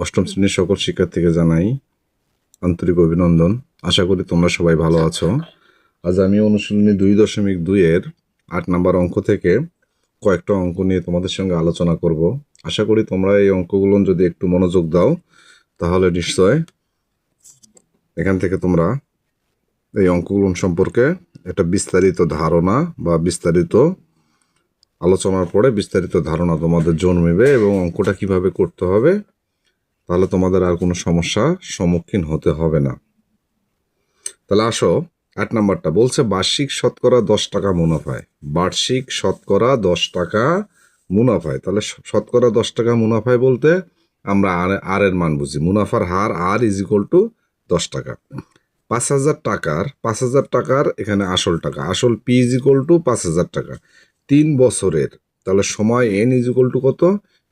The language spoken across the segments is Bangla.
অষ্টম শ্রেণীর সকল শিক্ষার্থীকে জানাই আন্তরিক অভিনন্দন। আশা করি তোমরা সবাই ভালো আছো। আজ আমি অনুশীলনী 2.2-এর 8 নম্বর অঙ্ক থেকে কয়েকটা অঙ্ক নিয়ে তোমাদের সঙ্গে আলোচনা করব। আশা করি তোমরা এই অঙ্কগুলো যদি একটু মনোযোগ দাও তাহলে নিশ্চয় এখান থেকে তোমরা এই অঙ্কগুলো সম্পর্কে একটা বিস্তারিত ধারণা বা বিস্তারিত আলোচনার পরে বিস্তারিত ধারণা তোমাদের জন্মিবে এবং অঙ্কটা কিভাবে করতে হবে তাহলে তোমাদের আর কোনো সমস্যার সম্মুখীন হতে হবে না। তাহলে আসো, 8 নাম্বারটা বলছে বার্ষিক শতকরা 10 টাকা মুনাফায়। বার্ষিক শতকরা 10 টাকা মুনাফায়। তাহলে শতকরা 10 টাকা মুনাফায় বলতে আমরা আর এর মান বুঝি, মুনাফার হার আর ইজ ইকুয়াল টু 10 টাকা। 5,000 টাকার এখানে আসল টাকা, আসল পি ইজ ইকুয়াল টু 5,000 টাকা 3 বছরের। তাহলে সময় এন ইজ ইকুয়াল টু কত?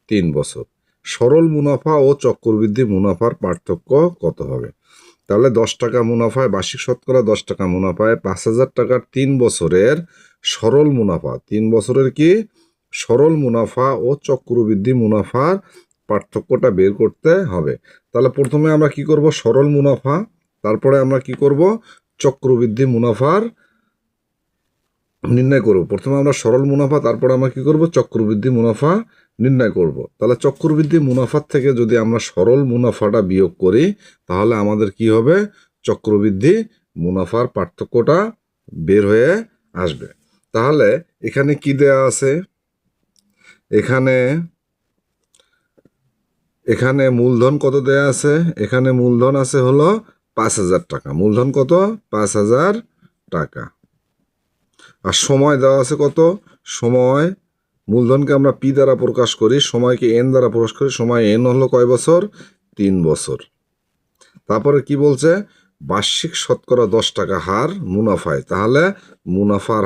3 বছর। সরল মুনাফা ও চক্রবৃদ্ধি মুনাফার পার্থক্য কত হবে? তাহলে 10 টাকা মুনাফায়, বার্ষিক শতকরা 10 টাকা মুনাফায় 5,000 টাকার 3 বছরের সরল মুনাফা, 3 বছরের কি সরল মুনাফা ও চক্রবৃদ্ধি মুনাফার পার্থক্যটা বের করতে হবে। তাহলে প্রথমে আমরা কি করব? সরল মুনাফা, তারপরে আমরা কি করব? চক্রবৃদ্ধি মুনাফার নির্ণয় করব। প্রথমে আমরা সরল মুনাফা, তারপরে আমরা কি করব? চক্রবৃদ্ধি মুনাফা নির্ণয় করব। তাহলে চক্রবৃদ্ধি মুনাফার থেকে যদি আমরা সরল মুনাফাটা বিয়োগ করি তাহলে আমাদের কি হবে? চক্রবৃদ্ধি মুনাফার পার্থক্যটা বের হয়ে আসবে। তাহলে এখানে কি দেয়া আছে? এখানে মূলধন কত দেয়া আছে? এখানে মূলধন আছে হলো 5,000 টাকা। মূলধন কত? 5,000 টাকা। আর সময় দেওয়া আছে কত? সময়, মূলধনকে আমরা পি দ্বারা প্রকাশ করি, সময়কে এন দ্বারা প্রকাশ করি। সময় এন হলো কয় বছর? 3 বছর। তারপরে কি বলছে? বার্ষিক শতকরা 10 টাকা হার মুনাফায়। তাহলে মুনাফার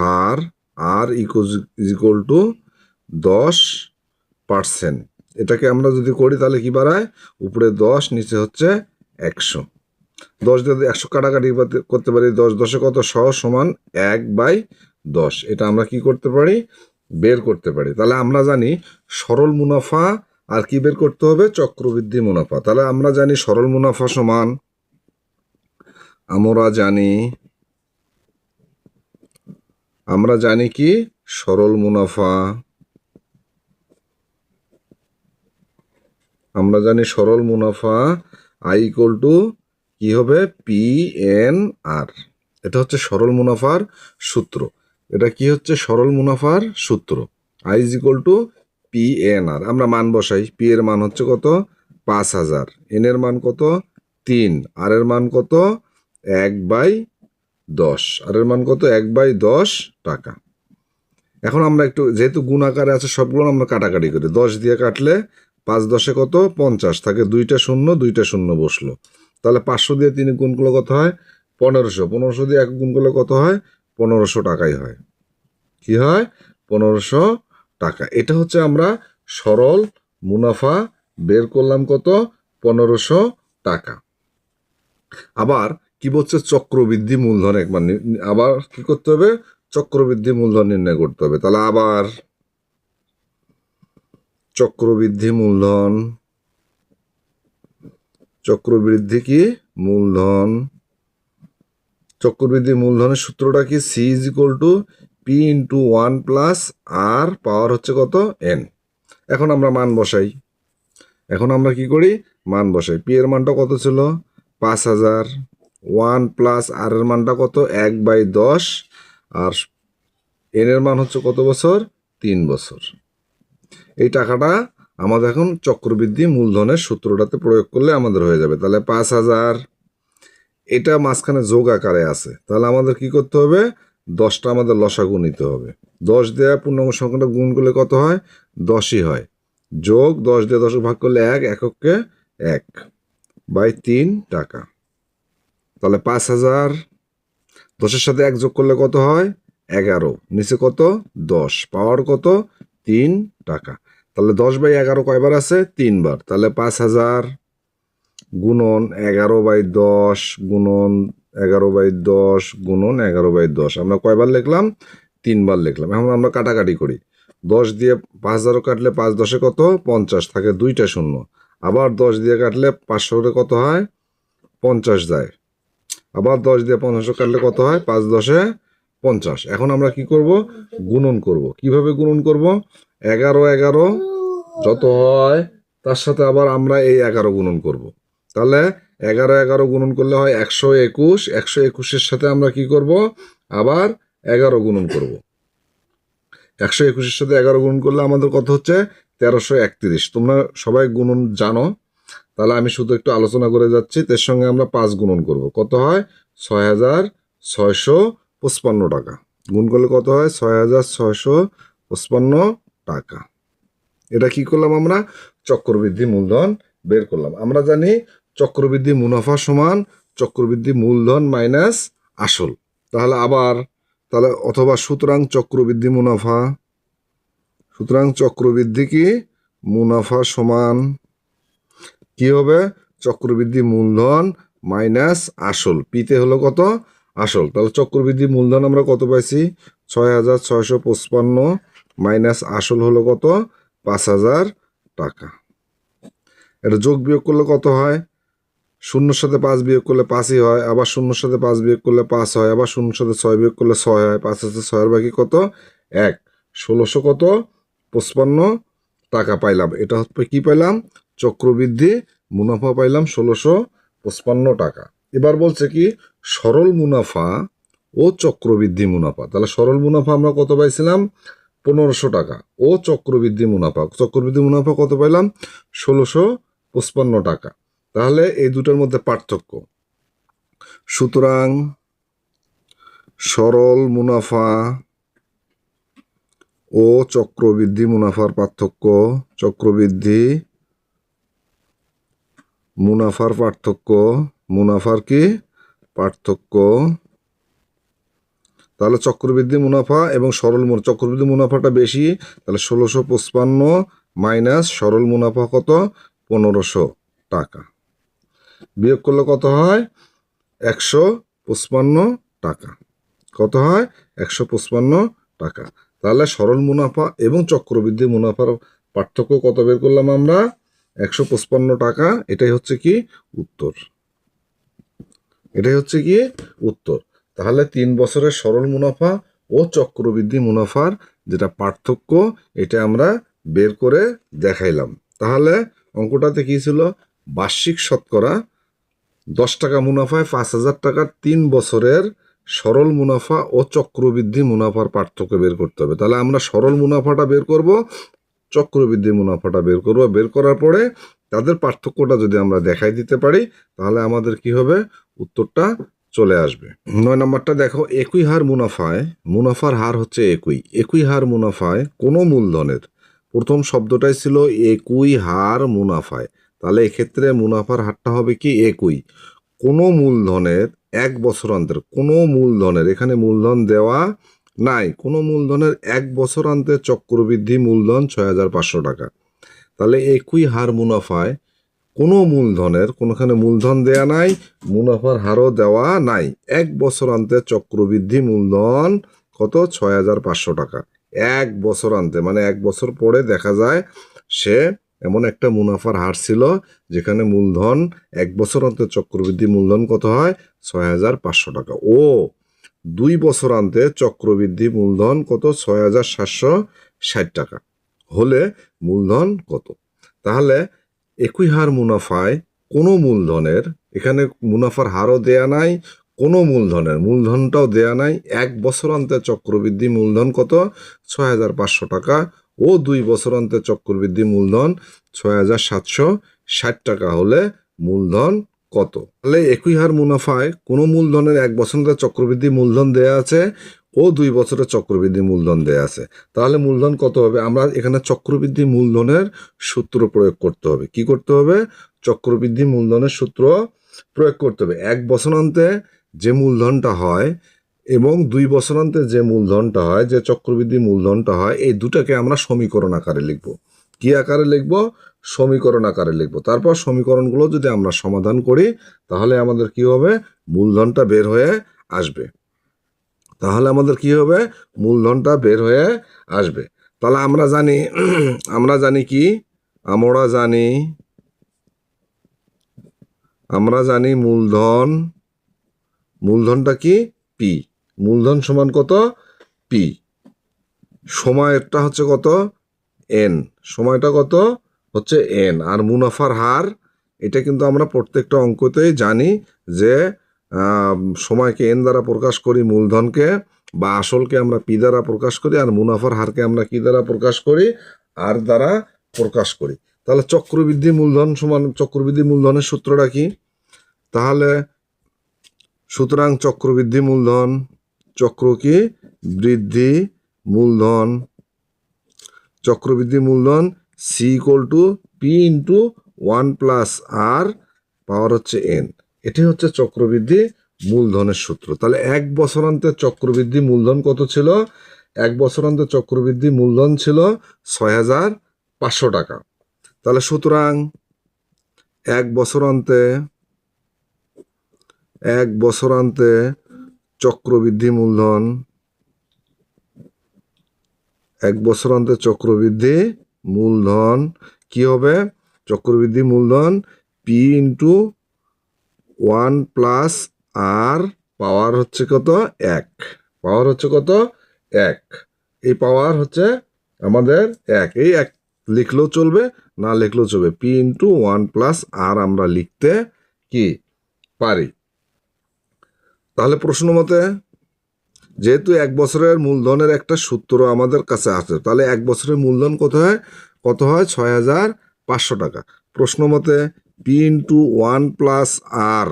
হার আর ইকুয়াল টু 10%। এটাকে আমরা যদি করি তাহলে কি বাড়ায়? উপরে 10, নিচে হচ্ছে 100। 10 দিয়ে 100 কাটাকাটি করতে পারি। 10 10-এ কত? 100 সমান 1/10। এটা আমরা কি করতে পারি? বের করতে পারি। তাহলে আমরা জানি সরল মুনাফা আর কি বের করতে হবে? চক্রবৃদ্ধি মুনাফা। তাহলে আমরা জানি সরল মুনাফা সমান, আমরা জানি কি সরল মুনাফা, আমরা জানি সরল মুনাফা আই ইকুয়াল টু কি হবে? পি এন আর। এটা হচ্ছে সরল মুনাফার সূত্র। এটা কি হচ্ছে? সরল মুনাফার সূত্র। I is equal to P N R. আমরা মান বসাই। পি এর মান হচ্ছে কত? 5,000। এন এর মান কত? 3। আর এর মান কত? 1/10। আর এর মান কত? 1/10 টাকা। এখন আমরা একটু, যেহেতু গুণ আকারে আছে সবগুলো আমরা কাটাকাটি করি। 10 দিয়ে কাটলে 5 10-এ কত? 50 থাকে। 2টা শূন্য বসলো। তাহলে 500 দিয়ে 3 গুণ করলে কত হয়? 1500। 1500 দিয়ে 1 গুণ করলে কত হয়? 1500 টাকাই হয়। কি হয়? 1500 টাকা। এটা হচ্ছে আমরা সরল মুনাফা বের করলাম কত? 1500 টাকা। আবার কি বলছে? চক্রবৃদ্ধি মূলধন একবার আবার কি করতে হবে? চক্রবৃদ্ধি মূলধন নির্ণয় করতে হবে। তাহলে আবার চক্রবৃদ্ধি কি? মূলধন। চক্রবৃদ্ধি মূলধনের সূত্রটা কি? C is equal to P into 1 plus R power হচ্ছে কত? এন। এখন আমরা মান বসাই। এখন আমরা কি করি? মান বসাই। পি এর মানটা কত ছিল? 5,000। 1 প্লাস আর এর মানটা কত? 1/10। আর এন এর মান হচ্ছে কত বছর? 3 বছর। এই টাকাটা আমাদের এখন চক্রবৃদ্ধি মূলধনের সূত্রটাতে প্রয়োগ করলে আমাদের হয়ে যাবে। তাহলে 5,000, এটা মাঝখানে যোগ আকারে আছে। তাহলে আমাদের কি করতে হবে? 10টা আমাদের লসাগু নিতে হবে। 10 দিয়ে পূর্ণাঙ্গ সংখ্যাটা গুণ করলে কত হয়? 10ই হয়। যোগ 10 দিয়ে 10 ভাগ করলে 1, এককে 1/3 টাকা। তাহলে 5,000, 10-এর সাথে 1 যোগ করলে কত হয়? 11। নিচে কত? 10। পাওয়ার কত? 3 টাকা। তাহলে 10/11 কয়বার আছে? 3 বার। তাহলে 5,000 গুণন 11/10 গুণন 11/10 গুণন 11/10 আমরা কয়বার লিখলাম? 3 বার লিখলাম। এখন আমরা কাটাকাটি করি। 10 দিয়ে 5000 কাটলে 5 10 কত 50 থাকে 2টা শূন্য, আবার 10 দিয়ে কাটলে 500 কত হয় 50 যায়, আবার 10 দিয়ে 50 কাটলে কত হয় 5 10 50। এখন আমরা কি করব গুণন করব। কিভাবে গুণন করব 11 11 যত হয় তার সাথে আবার আমরা এই 11 গুণন করব। তাহলে 11 11 গুণন করলে হয় 121, 121-এর সাথে আমরা কি করব আবার 11 গুণন করব। 121-এর সাথে 11 গুণন করলে আমাদের কত হচ্ছে 1331। তোমরা সবাই গুণন জানো, তাহলে আমি শুধু একটু আলোচনা করে যাচ্ছি। এর সঙ্গে আমরা 5 গুণন করব, কত হয় 6655 টাকা। গুণ করলে কত হয় 6655 টাকা। এটা কি করলাম আমরা চক্রবৃদ্ধি মূলধন বের করলাম। আমরা জানি চক্রবৃদ্ধি মুনাফা সমান চক্রবৃদ্ধি মূলধন মাইনাস আসল। তাহলে অথবা সুতরাং চক্রবৃদ্ধি মুনাফা, সুতরাং চক্রবৃদ্ধি কি মুনাফা সমান কি হবে চক্রবৃদ্ধি মূলধন মাইনাস আসল। পিতে হলো কত আসল। তাহলে চক্রবৃদ্ধি মূলধন আমরা কত পাইছি 6655 মাইনাস আসল হলো কত 5000 টাকা। এটা যোগ বিয়োগ করলে কত হয়, শূন্যর সাথে 5 বিয়োগ করলে 5ই হয়, আবার শূন্যর সাথে 5 বিয়োগ করলে 5 হয়, আবার শূন্যর সাথে 6 বিয়োগ করলে 6 হয়, 5 আছে 6-এর বাকি কত 1, 1600 কত 55 টাকা পাইলাম। এটা হচ্ছে কি পাইলাম চক্রবৃদ্ধি মুনাফা পাইলাম 1655 টাকা। এবার বলছে কি সরল মুনাফা ও চক্রবৃদ্ধি মুনাফা। তাহলে সরল মুনাফা আমরা কত পাইছিলাম 1500 টাকা ও চক্রবৃদ্ধি মুনাফা কত পাইলাম 1655 টাকা। তাহলে এই দুটোর মধ্যে পার্থক্য, সুতরাং সরল মুনাফা ও চক্রবৃদ্ধি মুনাফার পার্থক্য, চক্রবৃদ্ধি মুনাফার পার্থক্য, মুনাফার কি পার্থক্য। তাহলে চক্রবৃদ্ধি মুনাফা এবং সরল চক্রবৃদ্ধি মুনাফাটা বেশি, তাহলে 1655 মাইনাস সরল মুনাফা কত 1500 টাকা। বিয়োগ করলে কত হয় 155 টাকা। কত হয় 155 টাকা। তাহলে সরল মুনাফা এবং চক্রবৃদ্ধি মুনাফার পার্থক্য কত বের করলাম আমরা 155 টাকা। এটাই হচ্ছে কি উত্তর, এটাই হচ্ছে কি উত্তর। তাহলে 3 বছরের সরল মুনাফা ও চক্রবৃদ্ধি মুনাফার যেটা পার্থক্য এটা আমরা বের করে দেখাইলাম। তাহলে অঙ্কটাতে কি ছিল বার্ষিক শতকরা 10 টাকা মুনাফায় 5000 টাকার 3 বছরের সরল মুনাফা ও চক্রবৃদ্ধি মুনাফার পার্থক্য বের করতে হবে। তাহলে আমরা সরল মুনাফাটা বের করব, চক্রবৃদ্ধি মুনাফাটা বের করব। বের করার পরে তাদের পার্থক্যটা যদি আমরা দেখাই দিতে পারি তাহলে আমাদের কি হবে উত্তরটা চলে আসবে। 9 নম্বরটা দেখো, একই হার মুনাফায়, মুনাফার হার হচ্ছে একই হার মুনাফায় কোনো মূলধনের, প্রথম শব্দটাই ছিল একই হার মুনাফায়, তাহলে এক্ষেত্রে মুনাফার হারটা হবে কি একই কোনো মূলধনের 1 বছর অন্তর, কোনো মূলধনের এখানে মূলধন দেওয়া নাই, কোনো মূলধনের 1 বছর অন্তে চক্রবৃদ্ধি মূলধন 6500 টাকা। তাহলে একই হার মুনাফায় কোনো মূলধনের, কোনোখানে মূলধন দেয়া নাই, মুনাফার হারও দেওয়া নাই, 1 বছর অন্তে চক্রবৃদ্ধি মূলধন কত 6500 টাকা। 1 বছর অন্তে মানে 1 বছর পরে দেখা যায় সে এমন একটা মুনাফার হার ছিল যেখানে মূলধন 1 বছর অন্তে চক্রবৃদ্ধি মূলধন কত হয় 6500 টাকা, ও 2 বছর অন্তে চক্রবৃদ্ধি মূলধন কত 6760 টাকা হলে মূলধন কত। তাহলে একই হার মুনাফায় কোনো মূলধনের, এখানে মুনাফার হারও দেয়া নাই, কোনো মূলধনের মূলধনটাও দেয়া নাই, 1 বছর অন্তে চক্রবৃদ্ধি মূলধন কত 6500 টাকা ও 2 বছর অন্তে চক্রবৃদ্ধি মূলধন 6760 টাকা হলে মূলধন কত। তাহলে একই হার মুনাফায় কোনো মূলধনের 1 বছরের চক্রবৃদ্ধি মূলধন দেয়া আছে ও 2 বছরের চক্রবৃদ্ধি মূলধন দেয়া আছে, তাহলে মূলধন কত হবে। আমরা এখানে চক্রবৃদ্ধি মূলধনের সূত্র প্রয়োগ করতে হবে। কি করতে হবে চক্রবৃদ্ধি মূলধনের সূত্র প্রয়োগ করতে হবে। 1 বছর অন্তে যে মূলধনটা হয় এবং 2 বছর অন্তে যে মূলধনটা হয়, যে চক্রবৃদ্ধি মূলধনটা হয়, এই দুটাকে আমরা সমীকরণ আকারে লিখব। কি আকারে লিখব সমীকরণ আকারে লিখব। তারপর সমীকরণগুলো যদি আমরা সমাধান করি তাহলে আমাদের কি হবে মূলধনটা বের হয়ে আসবে। তাহলে আমাদের কি হবে মূলধনটা বের হয়ে আসবে। তাহলে আমরা জানি কি আমরা জানি মূলধনটা কি পি। মূলধন সমান কত? পি। সময়টা হচ্ছে কত? এন। সময়টা কত হচ্ছে? এন। আর মুনাফার হার, এটা কিন্তু আমরা প্রত্যেকটা অঙ্কতেই জানি যে সময়কে এন দ্বারা প্রকাশ করি, মূলধনকে বা আসলকে আমরা পি দ্বারা প্রকাশ করি, আর মুনাফার হারকে আমরা কি দ্বারা প্রকাশ করি? আর দ্বারা প্রকাশ করি। তাহলে চক্রবৃদ্ধি মূলধন সমান, চক্রবৃদ্ধি মূলধনের সূত্রটা কি? তাহলে সুতরাং চক্রবৃদ্ধি মূলধন, চক্র কি? বৃদ্ধি মূলধন, চক্রবৃদ্ধি মূলধন C equal to P into 1+r power হচ্ছে এন। এটি হচ্ছে চক্রবৃদ্ধি মূলধনের সূত্র। তাহলে এক বছরান্তের চক্রবৃদ্ধি মূলধন কত ছিল? এক বছরান্তের চক্রবৃদ্ধি মূলধন ছিল 6,500 টাকা। তাহলে সুতরাং এক বছরান্তে চক্রবৃদ্ধি মূলধন, এক বছরান্তে চক্রবৃদ্ধি মূলধন কি হবে? চক্রবৃদ্ধি মূলধন পি ইন্টু 1+r পাওয়ার হচ্ছে কত? 1। পাওয়ার হচ্ছে কত? 1। এই পাওয়ার হচ্ছে আমাদের 1। এই 1 লিখলেও চলবে, না লিখলেও চলবে। পি ইন্টু 1+r আমরা লিখতে কি পারি। তাহলে প্রশ্ন মতে যেহেতু এক বছরের মূলধনের একটা সূত্র আমাদের কাছে আছে, তাহলে এক বছরের মূলধন কত হয়? 6,500 টাকা। প্রশ্ন মতে P into 1+r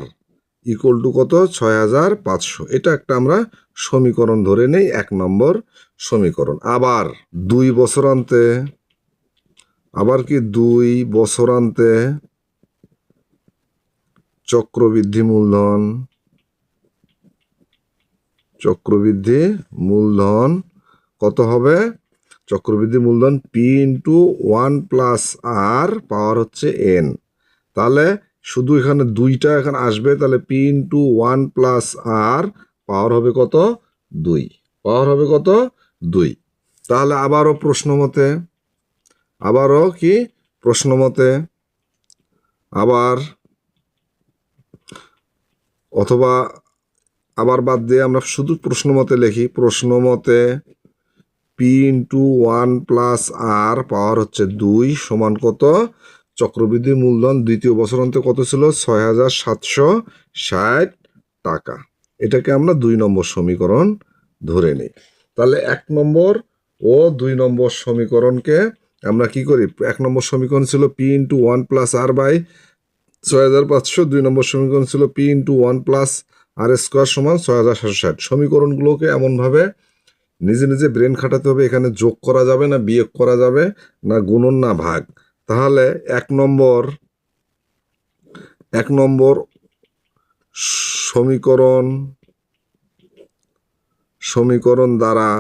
equal to কত? 6,500। এটা একটা আমরা সমীকরণ ধরে নেই, 1 নম্বর সমীকরণ। আবার 2 বছরান্তে, আবার কি 2 বছরান্তে চক্রবৃদ্ধি মূলধন, চক্রবৃদ্ধি মূলধন কত হবে? চক্রবৃদ্ধি মূলধন পি ইন্টু 1+r পাওয়ার হচ্ছে এন। তাহলে শুধু এখানে 2টা এখানে আসবে, তাহলে পি ইন্টু 1+r পাওয়ার হবে কত? 2। পাওয়ার হবে কত? 2। তাহলে আবারও প্রশ্ন মতে, আবারও কি প্রশ্ন মতে, আবার অথবা আবার বাদ দিয়ে আমরা শুধু প্রশ্ন মতে লিখি। প্রশ্ন মতে পি ইন্টু 1+r পাওয়ার হচ্ছে 2 সমান কত? চক্রবৃদ্ধি মূলধন দ্বিতীয় বছরান্তে কত ছিল? 6,760 টাকা। এটাকে আমরা 2 নম্বর সমীকরণ ধরে নিই। তাহলে 1 নম্বর ও 2 নম্বর সমীকরণকে আমরা কি করি? 1 নম্বর সমীকরণ ছিল পি ইন্টু 1+r বাই 6,500, 2 নম্বর সমীকরণ ছিল পি ইন্টু 1+r² সমান 6,760। সমীকরণগুলোকে এমনভাবে নিজে নিজে ব্রেন খাটাতে হবে। এখানে যোগ করা যাবে না, বিয়োগ করা যাবে না, গুণন না ভাগ। তাহলে 1 নম্বর সমীকরণ দ্বারা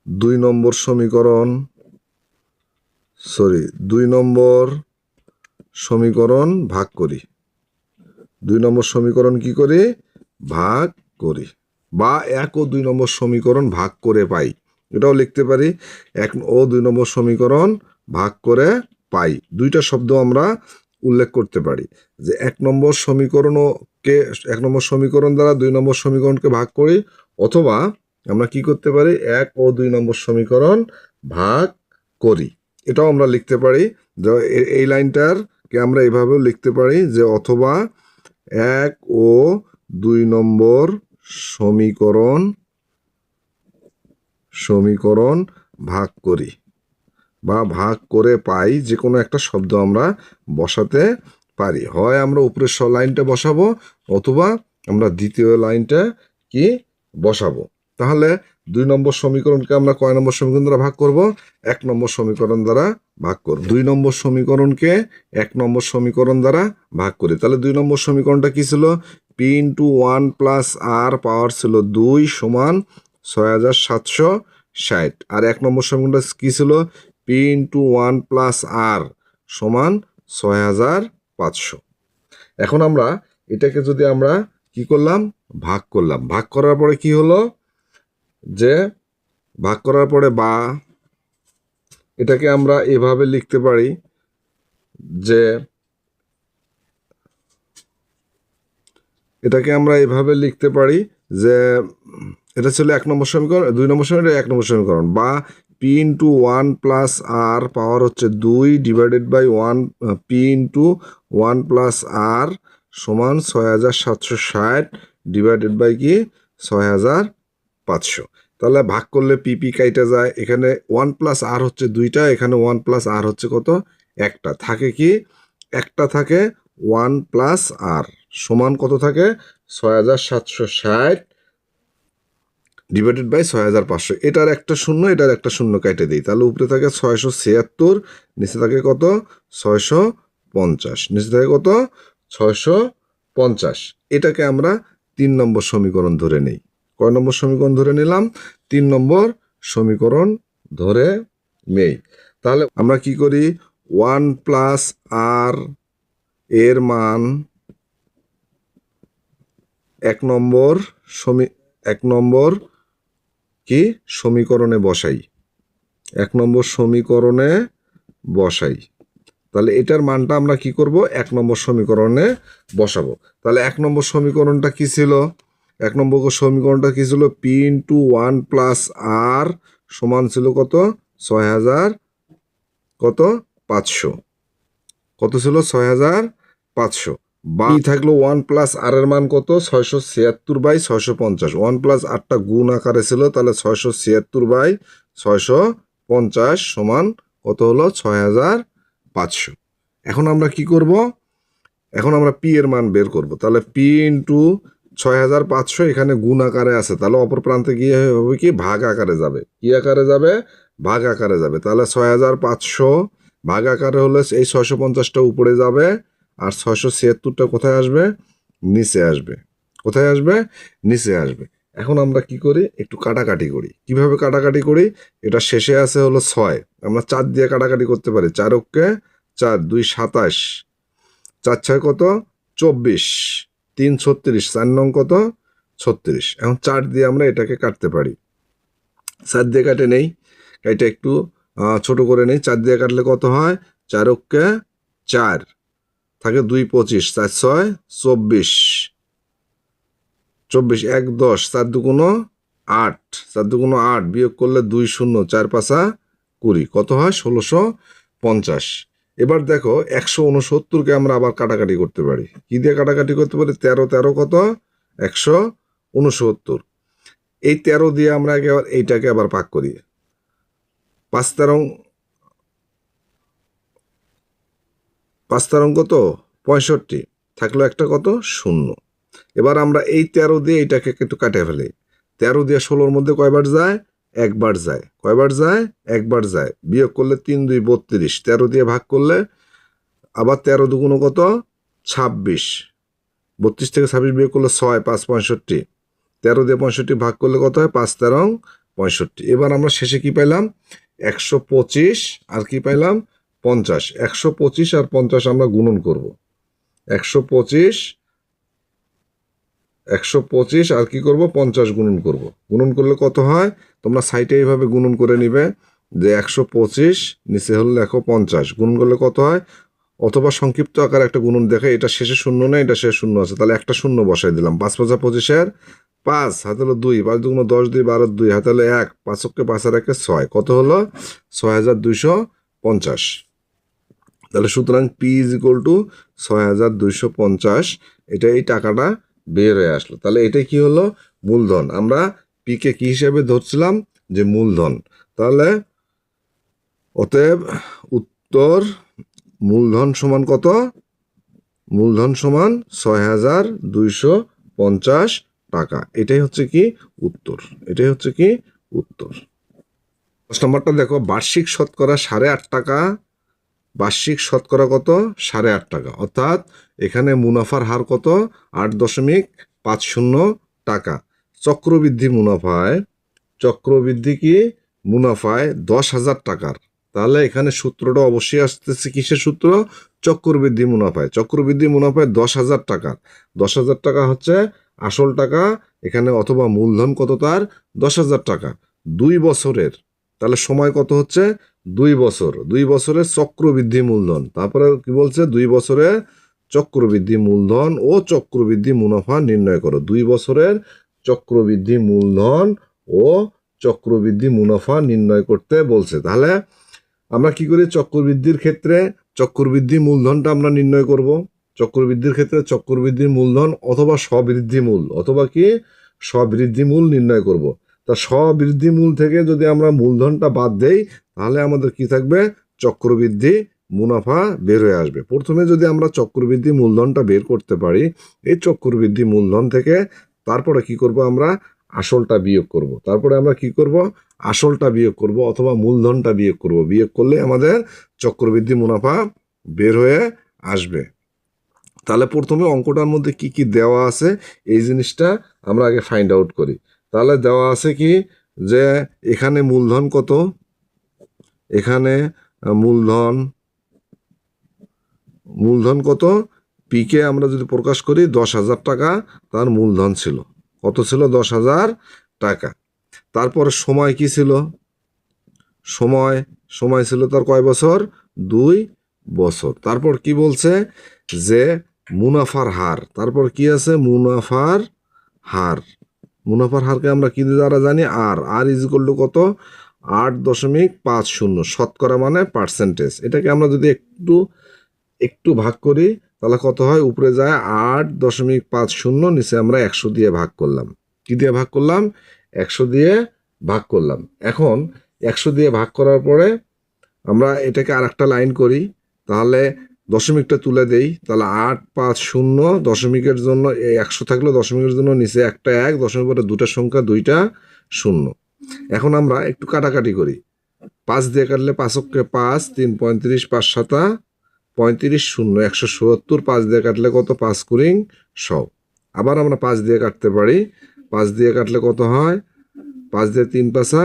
2 নম্বর সমীকরণ ভাগ করি। 2 নম্বর সমীকরণ কি করি? ভাগ করি, বা 1 ও 2 নম্বর সমীকরণ ভাগ করে পাই। এটাও লিখতে পারি, 1 ও 2 নম্বর সমীকরণ ভাগ করে পাই। 2টা শব্দ আমরা উল্লেখ করতে পারি যে 1 নম্বর সমীকরণ দ্বারা 2 নম্বর সমীকরণকে ভাগ করি, অথবা আমরা কি করতে পারি? 1 ও 2 নম্বর সমীকরণ ভাগ করি। এটাও আমরা লিখতে পারি। এই লাইনটারকে আমরা এভাবেও লিখতে পারি যে অথবা 1 ও 2 নম্বর সমীকরণ ভাগ করি বা ভাগ করে পাই। যে কোনো একটা শব্দ আমরা বসাতে পারি। হয় আমরা উপরের লাইনটা বসাবো, অথবা আমরা দ্বিতীয় লাইনটা কি বসাবো। তাহলে 2 নম্বর সমীকরণকে আমরা কয় নম্বর সমীকরণ দ্বারা ভাগ করব? 1 নম্বর সমীকরণ দ্বারা ভাগ করব। 2 নম্বর সমীকরণকে 1 নম্বর সমীকরণ দ্বারা ভাগ করি। তাহলে 2 নম্বর সমীকরণটা কি ছিল? পি ইন্টু 1+r পাওয়ার ছিল 2 সমান 6,760। আর 1 নম্বর সমীকরণটা কি ছিল? পি ইন্টু 1+r সমান 6,500। এখন আমরা এটাকে যদি আমরা কি করলাম? ভাগ করলাম। ভাগ করার পরে কি হলো? যে ভাগ করার পরে বা এটাকে আমরা এভাবে লিখতে পারি যে এটা ছিল 1 নম্বর সমীকরণ, 2 নম্বর সমীকরণ, 1 নম্বর সমীকরণ, বা P into 1 plus R power হচ্ছে 2 divided by 1 P into 1 plus R সমান 6760 ডিভাইডেড বাই কি 6500। তাহলে ভাগ করলে পিপি কাইটা যায়, এখানে 1 প্লাস আর হচ্ছে 2টা, এখানে 1 প্লাস আর হচ্ছে কত, একটা থাকে, কি একটা থাকে 1 প্লাস আর সমান কত থাকে 6760 ডিভাইডেড বাই 6500। এটার একটা শূন্য, এটার একটা শূন্য কেটে দিই, তাহলে উপরে থাকে 676, নিচে থাকে কত 650, নিচে থাকে কত 650। এটাকে আমরা 3 নম্বর সমীকরণ ধরে নেই। কয় নম্বর সমীকরণ ধরে নিলাম? 3 নম্বর সমীকরণ ধরে নেই। তাহলে আমরা কি করি, 1 প্লাস আর এর মান 1 নম্বর কি সমীকরণে বসাই, 1 নম্বর সমীকরণে বসাই। তাহলে এটার মানটা আমরা কি করব, 1 নম্বর সমীকরণে বসাবো। তাহলে 1 নম্বর সমীকরণটা কি ছিল, 1 নম্বর সমীকরণটা কি ছিল, পি ইন্টু 1 প্লাস আর সমান ছিল কত 6500, কত ছিল 6500, বা থাকলো 1 প্লাস আর এর মান কত 676 বাই 650, 1 প্লাস আরটা গুণ আকারে ছিল, তাহলে 676 বাই 650 সমান কত হলো 6500। এখন আমরা কি করব, এখন আমরা পি এর মান বের করব। তাহলে পি ইন্টু 6500 এখানে গুণ আকারে আছে, তাহলে অপর প্রান্তে গিয়ে হবে কি ভাগ আকারে যাবে, কি আকারে যাবে, ভাগ আকারে যাবে। তাহলে 6500 ভাগ আকারে হলে এই 650টা উপরে যাবে, আর 676টা কোথায় আসবে, নিচে আসবে। কোথায় আসবে, নিচে আসবে। এখন আমরা কি করি, একটু কাটাকাটি করি। কিভাবে কাটাকাটি করি, এটা শেষে আছে হলো 6, আমরা 4 দিয়ে কাটাকাটি করতে পারি। 4 অক্ষে 4, 2 27, 4 6 কত 24, 3 36, 4 নং কত 36। এখন 4 দিয়ে আমরা এটাকে কাটতে পারি। 4 দিয়ে কাটে নেই, এটা একটু ছোট করে নেই। 4 দিয়ে কাটলে কত হয়, 4 অক্ষে 4 থাকে 2 25, 4 6 24, 24 1 10, 4 দুগুণ 8, 4 দুগুণ 8, বিয়োগ করলে 2 0, 4 5 20, কত হয় 1650। এবার দেখো 169কে আমরা আবার কাটাকাটি করতে পারি। কি দিয়ে কাটাকাটি করতে পারি, 13 13 কত 169। এই 13 দিয়ে আমরা আবার এইটাকে আবার ভাগ করি। 5 13 কত 65, থাকলো একটা কত 0। এবার আমরা এই 13 দিয়ে এইটাকে একটু কাটে ফেলি। 13 দিয়ে 16-র মধ্যে কয়বার যায়, একবার যায়। কয়বার যায়, একবার যায়। বিয়োগ করলে 3 2 32, 13 দিয়ে ভাগ করলে আবার 13 দুগুণ কত 26, 32 থেকে 26 বিয়োগ করলে 6 5 65, 13 দিয়ে 65 ভাগ করলে কত হয় 5 13 65। এবার আমরা শেষে কি পাইলাম, 125 আর কি পাইলাম 50। 125 আর 50 আমরা গুণন করব। 125 আর কি করব 50 গুণন করব। গুণন করলে কত হয়, তোমরা সাইটে এইভাবে গুণন করে নিবে যে 125 নিচে হলে লেখো 50, গুণন করলে কত হয়, অথবা সংক্ষিপ্ত আকারে একটা গুণন দেখে, এটা শেষে শূন্য নেই, এটা শেষে শূন্য আছে, তাহলে একটা শূন্য বসাই দিলাম। 5 5 25, 5 হাতে হলো 2, 5 দুগুণ 10 2 12 2 হাতে হলো 1, 5 অক্ষে 5 আর 1 6, কত হলো 6250। তাহলে সুতরাং পি ইজ ইকুয়াল টু 6250, এটা এই টাকাটা বের হয়ে আসলো। তাহলে এটাই কি হলো, মূলধন। আমরা পিকে কি হিসেবে ধরছিলাম, যে মূলধন। তাহলে অতএব উত্তর মূলধন সমান কত, মূলধন সমান 6250 টাকা। এটাই হচ্ছে কি উত্তর, এটাই হচ্ছে কি উত্তর। 10 নম্বরটা দেখো, বার্ষিক শতকরা 8.5 টাকা, বার্ষিক শতকরা কত 8.5 টাকা, অর্থাৎ এখানে মুনাফার হার কত 8.50 টাকা। চক্রবৃদ্ধি মুনাফায়, চক্রবৃদ্ধি কি মুনাফায় 10,000 টাকার। তাহলে এখানে সূত্রটা অবশ্যই আসতেছে কিসের সূত্র, চক্রবৃদ্ধি মুনাফায়। চক্রবৃদ্ধি মুনাফায় 10,000 টাকার, 10,000 টাকা হচ্ছে আসল টাকা এখানে, অথবা মূলধন কত তার 10,000 টাকা। 2 বছরের, তাহলে সময় কত হচ্ছে 2 বছর, 2 বছরের চক্রবৃদ্ধি মূলধন। তারপরে কি বলছে 2 বছরের চক্রবৃদ্ধি মূলধন ও চক্রবৃদ্ধি মুনাফা নির্ণয় করো। 2 বছরের চক্রবৃদ্ধি মূলধন ও চক্রবৃদ্ধি মুনাফা নির্ণয় করতে বলছে। তাহলে আমরা কি করি, চক্রবৃদ্ধির ক্ষেত্রে চক্রবৃদ্ধি মূলধনটা আমরা নির্ণয় করব। চক্রবৃদ্ধির ক্ষেত্রে চক্রবৃদ্ধি মূলধন অথবা স্ববৃদ্ধি মূল অথবা কি স্ববৃদ্ধি মূল নির্ণয় করব। তা স্ববৃদ্ধি মূল থেকে যদি আমরা মূলধনটা বাদ দেই তাহলে আমাদের কি থাকবে, চক্রবৃদ্ধি মুনাফা বের হয়ে আসবে। প্রথমে যদি আমরা চক্রবৃদ্ধি মূলধনটা বের করতে পারি, এই চক্রবৃদ্ধি মূলধন থেকে তারপরে কি করব, আমরা আসলটা বিয়োগ করব। তারপরে আমরা কি করব, আসলটা বিয়োগ করব অথবা মূলধনটা বিয়োগ করব। বিয়োগ করলে আমাদের চক্রবৃদ্ধি মুনাফা বের হয়ে আসবে। তাহলে প্রথমে অঙ্কটার মধ্যে কি কি দেওয়া আছে এই জিনিসটা আমরা আগে ফাইন্ড আউট করি। তাহলে দেওয়া আছে কি, যে এখানে মূলধন কত, এখানে মূলধন কত, পিকে আমরা যদি প্রকাশ করি 10,000 টাকা তার মূলধন ছিল। কত ছিল, 10,000 টাকা। তারপরে সময় কি ছিল, সময় ছিল তার কয় বছর, 2 বছর। তারপর কি বলছে, যে মুনাফার হার, তারপর কি আছে, মুনাফার হারকে আমরা কি দ্বারা জানি, আর ইজ ইকুয়াল টু কত, 8.50, শতকরা মানে পার্সেন্টেজ। এটাকে আমরা যদি একটু ভাগ করি তাহলে কত হয়, উপরে যায় 8.50, নিচে আমরা 100 দিয়ে ভাগ করলাম। কি দিয়ে ভাগ করলাম, 100 দিয়ে ভাগ করলাম। এখন 100 দিয়ে ভাগ করার পরে আমরা এটাকে আর একটা লাইন করি, তাহলে দশমিকটা তুলে দেই। তাহলে 850, দশমিকের জন্য 100 থাকলে দশমিকের জন্য নিচে একটা 1, দশমিক পরে দুটা সংখ্যা, 2টা 0। এখন আমরা একটু কাটাকাটি করি, 5 দিয়ে কাটলে 5 অক্ষে 5, 3 35, 5 7 35, 0 170, 5 দিয়ে কাটলে কত, 5 কুড়ি 100। আবার আমরা 5 দিয়ে কাটতে পারি, 5 দিয়ে কাটলে কত হয়, 5 দিয়ে 3 5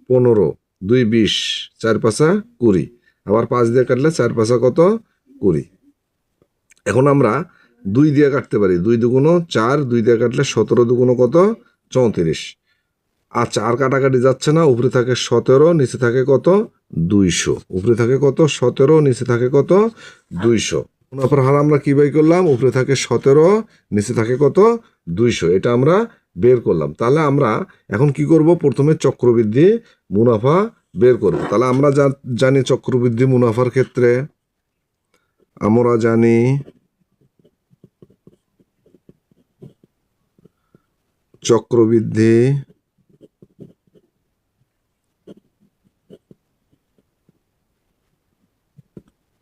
15, 2 20, 4 5 20। আবার 5 দিয়ে কাটলে 4 5 কত, 20। এখন আমরা 2 দিয়ে কাটতে পারি, 2 দুগুণ 4, 2 দিয়ে কাটলে 17 দুগুণ কত, 34। আচ্ছা, আর কাটাকাটি যাচ্ছে না, উপরে থাকে 17, নিচে থাকে কত, 200। উপরে থাকে কত, 17, নিচে থাকে কত, 200। মুনাফার হার আমরা কি বাই করলাম, উপরে থাকে 17, নিচে থাকে কত, 200। এটা আমরা বের করলাম। তাহলে আমরা এখন কি করব, প্রথমে চক্রবৃদ্ধি মুনাফা বের করব। তাহলে আমরা জানি চক্রবৃদ্ধি মুনাফার ক্ষেত্রে আমরা জানি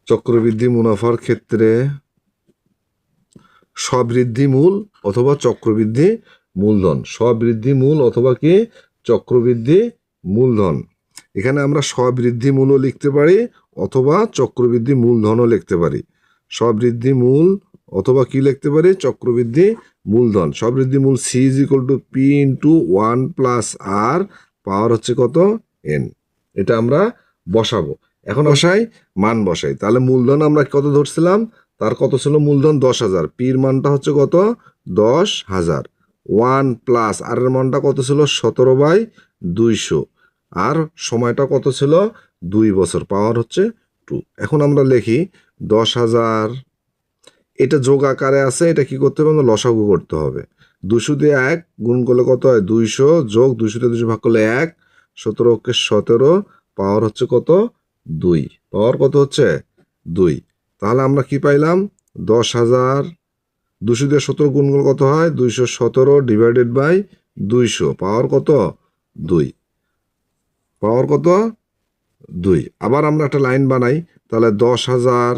চক্রবৃদ্ধি মুনাফার ক্ষেত্রে স্ববৃদ্ধি মূল অথবা চক্রবৃদ্ধি মূলধন, স্ববৃদ্ধি মূল অথবা কি চক্রবৃদ্ধি মূলধন। এখানে আমরা স্ববৃদ্ধি মূলও লিখতে পারি অথবা চক্রবৃদ্ধি মূলধনও লিখতে পারি। স্ববৃদ্ধি মূল অথবা কি লিখতে পারি, চক্রবৃদ্ধি মূলধন। স্ববৃদ্ধি মূল C is equal to P into 1 plus R, power হচ্ছে কত, এন। এটা আমরা বসাবো। এখন মান বসাই। তাহলে মূলধন আমরা কত ধরছিলাম, তার কত ছিল মূলধন, 10,000। পির মানটা হচ্ছে কত, 10,000। 1 প্লাস আর এর মানটা কত ছিল, 17/200। আর সময়টা কত ছিল, 2 বছর, পাওয়ার হচ্ছে 2। এখন আমরা লিখি 10,000, এটা যোগ আকারে আছে, এটা কি করতে হবে, লসাগু করতে হবে। 200 দিয়ে 1 গুণ করলে কত হয়, 200, যোগ 200 দিয়ে 200 ভাগ করলে 1, 17 কে 17, পাওয়ার হচ্ছে কত, 2। পাওয়ার কত হচ্ছে, 2। তাহলে আমরা কি পাইলাম, 10,000, 200 দিয়ে 17 গুণ করলে কত হয়, 217 ডিভাইডেড বাই 200, পাওয়ার কত, 2। পাওয়ার কত, 2। আবার আমরা একটা লাইন বানাই, তাহলে 10,000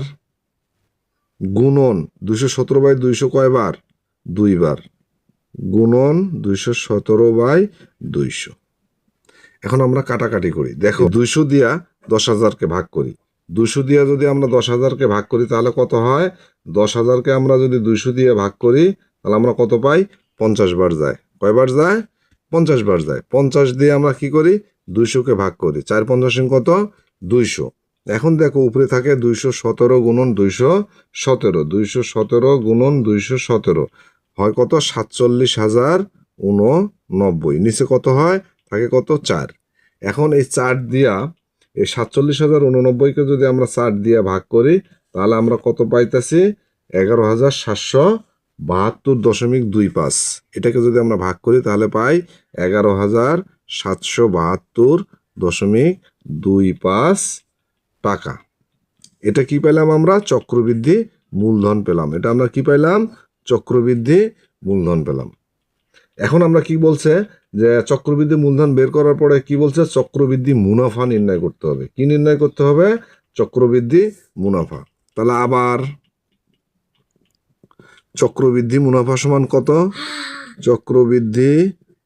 গুণন 217/200 কয়বার, 2 বার, গুণন 217/200। এখন আমরা কাটাকাটি করি। দেখো 200 দিয়া 10,000কে ভাগ করি। 200 দিয়ে যদি আমরা 10,000কে ভাগ করি তাহলে কত হয়, 10,000কে আমরা যদি 200 দিয়ে ভাগ করি তাহলে আমরা কত পাই, 50 বার যায়। কয়বার যায়, 50 বার যায়। 50 দিয়ে আমরা কি করি, 200কে ভাগ করি, 4 50 কত, 200। এখন দেখো উপরে থাকে 217 গুণন 217, 217 গুণন 217 হয় কত, 47,089। নিচে কত হয়, থাকে কত, 4। এখন এই 4 দিয়া এই 47,089কে যদি আমরা 4 দিয়া ভাগ করি তাহলে আমরা কত পাইতেছি? 11,772.25। এটাকে যদি আমরা ভাগ করি তাহলে পাই 11,772.25 টাকা। এটা কি পেলাম আমরা? চক্রবৃদ্ধি মূলধন পেলাম। এটা আমরা কি পেলাম? চক্রবৃদ্ধি মূলধন পেলাম। এখন আমরা কি বলছে যে চক্রবৃদ্ধি মূলধন বের করার পরে কি বলছে? চক্রবৃদ্ধি মুনাফা নির্ণয় করতে হবে। কি নির্ণয় করতে হবে? চক্রবৃদ্ধি মুনাফা। তাহলে আবার চক্রবৃদ্ধি মুনাফা সমান কত? চক্রবৃদ্ধি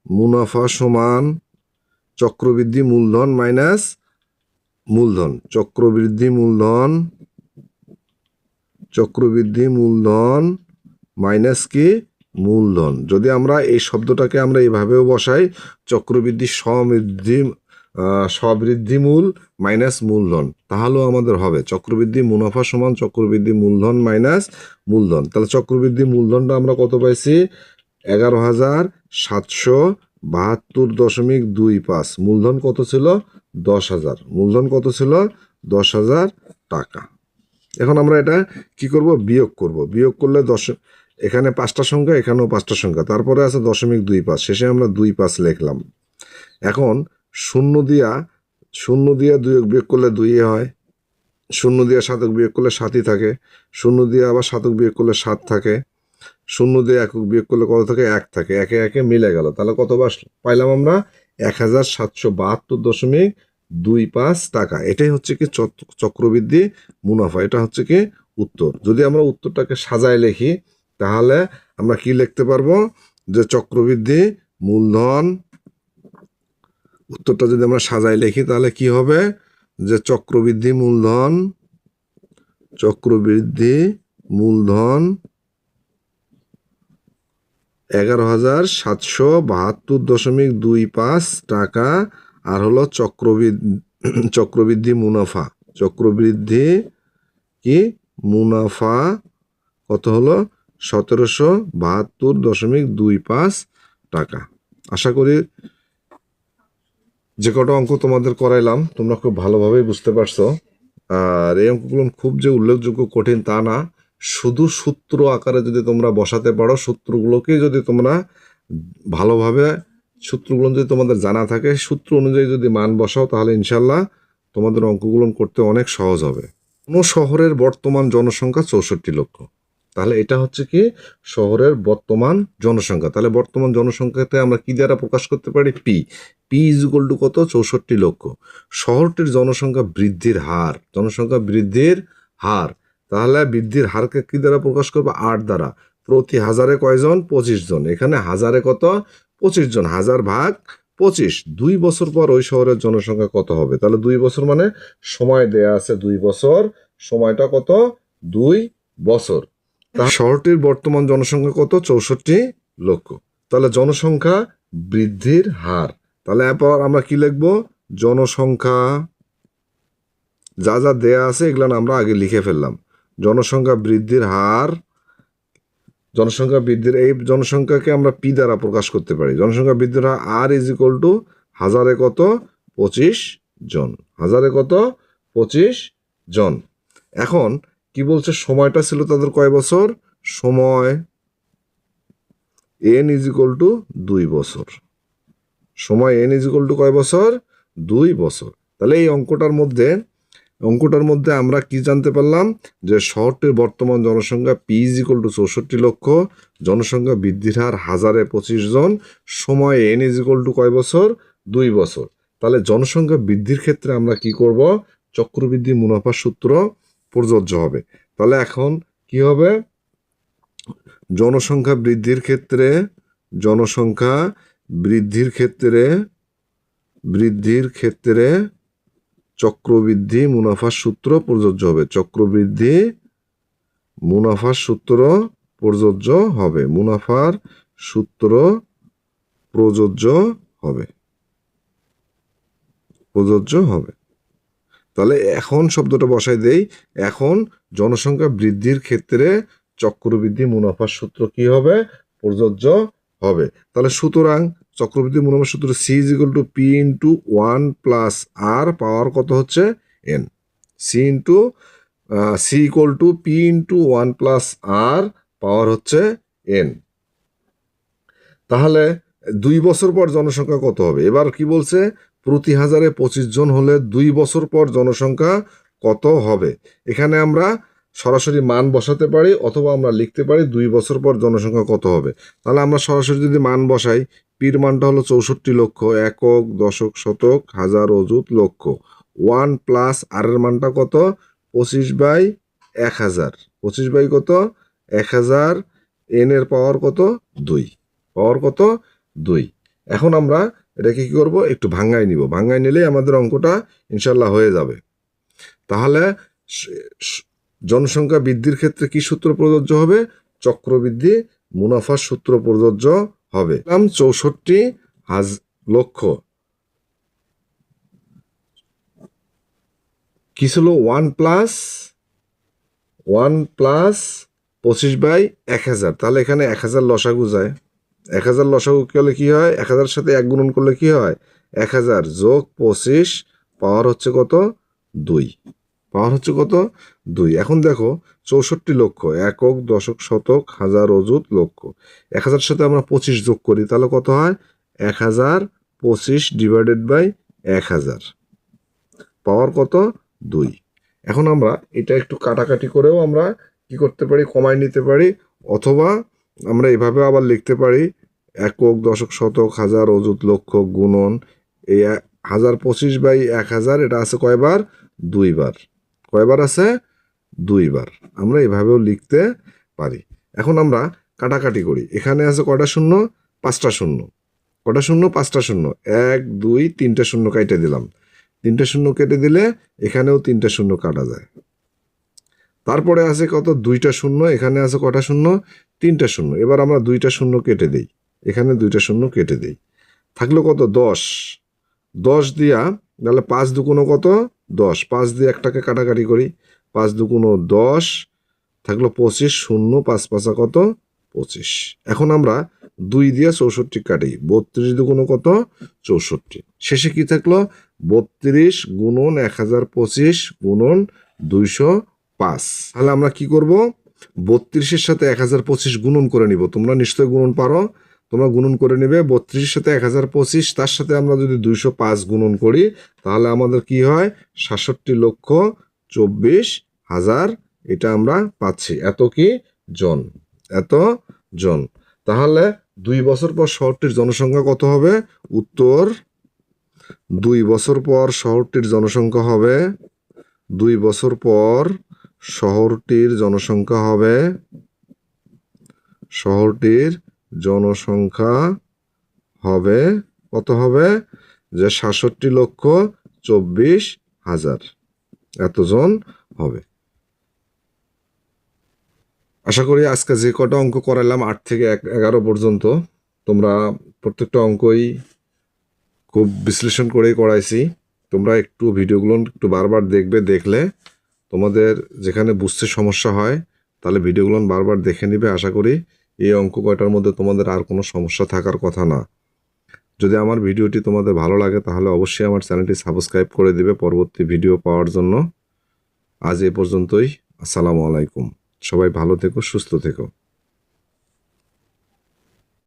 মুনাফা সমান চক্রবৃদ্ধি মূলধন মাইনাস মূলধন। চক্রবৃদ্ধি মূলধন মাইনাস কি? মূলধন। যদি আমরা এই শব্দটাকে আমরা এইভাবেও বসাই, চক্রবৃদ্ধি সবৃদ্ধি মূল মাইনাস মূলধন, তাহলেও আমাদের হবে চক্রবৃদ্ধি মুনাফা সমান চক্রবৃদ্ধি মূলধন মাইনাস মূলধন। তাহলে চক্রবৃদ্ধি মূলধনটা আমরা কত পাইছি? 11,772.25। মূলধন কত ছিল? 10,000। মূলধন কত ছিল? 10,000 টাকা। এখন আমরা এটা কি করব? বিয়োগ করব। বিয়োগ করলে এখানে 5টা সংখ্যা, এখানেও 5টা সংখ্যা, তারপরে আছে 0.25, শেষে আমরা 25 লিখলাম। এখন শূন্য দিয়া 2 বিয়োগ করলে 2 হয়, 0 দিয়ে 7 বিয়োগ করলে 7ই থাকে, 0 দিয়ে আবার 7 বিয়োগ করলে 7 থাকে, 0 দিয়ে 1 বিয়োগ করলে কত থাকে? 1 থাকে। একে একে মিলে গেল। তাহলে কত পাইলাম আমরা? 1,772.25 টাকা। এটাই হচ্ছে কি চক্রবৃদ্ধি মুনাফা। এটা হচ্ছে কি উত্তর। যদি আমরা উত্তরটাকে সাজায় লিখি তাহলে আমরা কি লিখতে পারবো? যে চক্রবৃদ্ধি মূলধন, উত্তরটা যদি আমরা সাজায় লিখি তাহলে কি হবে? যে চক্রবৃদ্ধি মূলধন 11,772.25 টাকা। আর হলো চক্রবৃদ্ধি মুনাফা। চক্রবৃদ্ধি কি মুনাফা কত হলো? 1772.25 টাকা। আশা করি যে কটা অঙ্ক তোমাদের করাইলাম তোমরা খুব ভালোভাবেই বুঝতে পারছো। আর এই অঙ্কগুলো খুব যে উল্লেখযোগ্য কঠিন তা না, শুধু সূত্র আকারে যদি তোমরা বসাতে পারো, সূত্রগুলোকে যদি তোমরা ভালোভাবে সূত্রগুলো যদি তোমাদের জানা থাকে, সূত্র অনুযায়ী যদি মান বসাও তাহলে ইনশাল্লাহ তোমাদের অঙ্কগুলো করতে অনেক সহজ হবে। কোনো শহরের বর্তমান জনসংখ্যা 64 লক্ষ। তাহলে এটা হচ্ছে কি শহরের বর্তমান জনসংখ্যা। তাহলে বর্তমান জনসংখ্যাতে আমরা কি দ্বারা প্রকাশ করতে পারি? পি ইজ ইকুয়াল টু কত? 64 লক্ষ। শহরটির জনসংখ্যা বৃদ্ধির হার, জনসংখ্যা বৃদ্ধির হার। তাহলে বৃদ্ধির হারকে কি দ্বারা প্রকাশ করবো? 8 দ্বারা। প্রতি হাজারে কয়জন? 25 জন। এখানে হাজারে কত? 25 জন। 1000 ভাগ 25। 2 বছর পর ওই শহরের জনসংখ্যা কত হবে? তাহলে 2 বছর মানে সময় দেয়া আছে 2 বছর। সময়টা কত? 2 বছর। শহরটির বর্তমান জনসংখ্যা কত? 64 লক্ষ। তাহলে জনসংখ্যা বৃদ্ধির হার। তাহলে এরপর আমরা কি লিখব? জনসংখ্যা যা যা দেয়া আছে এগুলো আমরা আগে লিখে ফেললাম। জনসংখ্যা বৃদ্ধির হার, জনসংখ্যা বৃদ্ধির এই জনসংখ্যাকে আমরা পি দ্বারা প্রকাশ করতে পারি। জনসংখ্যা বৃদ্ধির হার আর ইজ ইকুয়াল টু হাজারে কত? 25 জন। হাজারে কত? 25 জন। এখন কি বলছে? সময়টা ছিল তাদের কয় বছর? সময় এন ইজ ইকুয়াল টু 2 বছর। সময় এন ইজ ইকুয়াল টু কয় বছর? 2 বছর। তাহলে এই অঙ্কটার মধ্যে আমরা কি জানতে পারলাম? যে শহরটির বর্তমান জনসংখ্যা পি ইজ ইকুয়াল টু 64 লক্ষ, জনসংখ্যা বৃদ্ধির হার হাজারে 25 জন, সময় এন ইজ ইকুয়াল টু কয় বছর? 2 বছর। তাহলে জনসংখ্যা বৃদ্ধির ক্ষেত্রে আমরা কি করব? চক্রবৃদ্ধি মুনাফা সূত্র প্রযোজ্য হবে। তাহলে এখন কি হবে? জনসংখ্যা বৃদ্ধির ক্ষেত্রে চক্রবৃদ্ধি মুনাফা সূত্র প্রযোজ্য হবে। চক্রবৃদ্ধি মুনাফা সূত্র প্রযোজ্য হবে। মুনাফার সূত্র প্রযোজ্য হবে। তাহলে এখন শব্দটা বসাই দেই। এখন জনসংখ্যা বৃদ্ধির ক্ষেত্রে চক্রবৃদ্ধি মুনাফার সূত্র কি হবে? প্রযোজ্য হবে। তাহলে সুতরাং চক্রবৃদ্ধি মুনাফার সূত্র C is equal to P into 1 plus R power কত হচ্ছে N. C equal to P into 1 plus R power হচ্ছে এন। তাহলে 2 বছর পর জনসংখ্যা কত হবে? এবার কি বলছে, প্রতি হাজারে 25 জন হলে 2 বছর পর জনসংখ্যা কত হবে? এখানে আমরা সরাসরি মান বসাতে পারি অথবা আমরা লিখতে পারি 2 বছর পর জনসংখ্যা কত হবে। তাহলে আমরা সরাসরি যদি মান বসাই, পির মানটা হলো 64 লক্ষ, একক, দশক, শতক, হাজার, অযুত, লক্ষ। 1 প্লাস আর এর মানটা কত? 25/1000। 25 কত? 1000। এন এর পাওয়ার কত? 2। পাওয়ার কত? 2। এখন আমরা এটাকে কি করব? একটু ভাঙাই নিব। ভাঙাই নিলেই আমাদের অঙ্কটা ইনশাল্লাহ হয়ে যাবে। তাহলে জনসংখ্যা বৃদ্ধির ক্ষেত্রে কি সূত্র প্রযোজ্য হবে? চক্রবৃদ্ধি মুনাফার সূত্র প্রযোজ্য হবে। 64 লক্ষ কি ছিল? 1 প্লাস 25/1000। তাহলে এখানে 1000 লসাগু যায়। 1000 লসাগু করলে কি হয়? 1000 সাথে 1 গুণন করলে কি হয়? 1000 যোগ 25 পাওয়ার হচ্ছে কত? 2। পাওয়ার হচ্ছে কত? 2। এখন দেখো 64 লক্ষ, একক, দশক, শতক, হাজার, অযুত, লক্ষ। 1000 সাথে আমরা 25 যোগ করি, তাহলে কত হয়? 1025/1000 পাওয়ার কত? 2। এখন আমরা এটা একটু কাটাকাটি করেও আমরা কি করতে পারি? কমায় নিতে পারি, অথবা আমরা এভাবে আবার লিখতে পারি, একক, দশক, শতক, হাজার, অযুত, লক্ষ গুণন এই 1025/1000। এটা আছে কয়বার? 2 বার। কয়বার আছে? 2 বার। আমরা এভাবেও লিখতে পারি। এখন আমরা কাটাকাটি করি। এখানে আছে কয়টা শূন্য? 5টা শূন্য। কয়টা শূন্য? 5টা শূন্য। 1 2 3টা শূন্য কেটে দিলাম। 3টা শূন্য কেটে দিলে এখানেও 3টা শূন্য কাটা যায়। তারপরে আছে কত? 2টা শূন্য। এখানে আছে কয়টা শূন্য? 3টা শূন্য। এবার আমরা 2টা শূন্য কেটে দেই, এখানে 2টা শূন্য কেটে দেই। থাকলো কত? 10। 10 দিয়া তাহলে 5 দুগুণ কত? 10। 5 দিয়ে একটাকে কাটাকাটি করি। 5 দুগুণ 10, থাকলো 25। শূন্য 5 5 কত? 25। এখন আমরা 2 দিয়ে 64 কাটি। 32 দুগুণ কত? 64। শেষে কি থাকলো? 32 গুণন 1025 গুণন 205। তাহলে আমরা কি করব? 32-এর সাথে 1025 গুণন করে নিব। তোমরা নিশ্চয়ই গুণন পারো, তোমরা গুণন করে নেবে। 32-এর সাথে 1025, তার সাথে আমরা যদি 205 গুণন করি, তাহলে আমাদের কি হয়? 67,24,000 এটা আমরা পাচ্ছি। এত কি? জন। এত জন। তাহলে 2 বছর পর শহরটির জনসংখ্যা কত হবে? উত্তর, 2 বছর পর শহরটির জনসংখ্যা হবে, 2 বছর পর শহরটির জনসংখ্যা হবে, শহরটির জনসংখ্যা হবে কত হবে? যে 67,24,000 এতজন হবে। আশা করি আজকে যে কটা অঙ্ক করালাম 8 থেকে 11 পর্যন্ত, তোমরা প্রত্যেকটা অঙ্কই খুব বিশ্লেষণ করেই করাইছি। তোমরা একটু ভিডিওগুলো একটু বারবার দেখবে। দেখলে তোমাদের যেখানে বুঝতে সমস্যা হয়, তাহলে ভিডিওগুলো বারবার দেখে নিবে। আশা করি এই অঙ্ক কয়টার মধ্যে তোমাদের আর কোনো সমস্যা থাকার কথা না। যদি আমার ভিডিওটি তোমাদের ভালো লাগে, তাহলে অবশ্যই আমার চ্যানেলটি সাবস্ক্রাইব করে দিবে পরবর্তী ভিডিও পাওয়ার জন্য। আজ এ পর্যন্তই। আসসালামু আলাইকুম। সবাই ভালো থেকো, সুস্থ থেকো।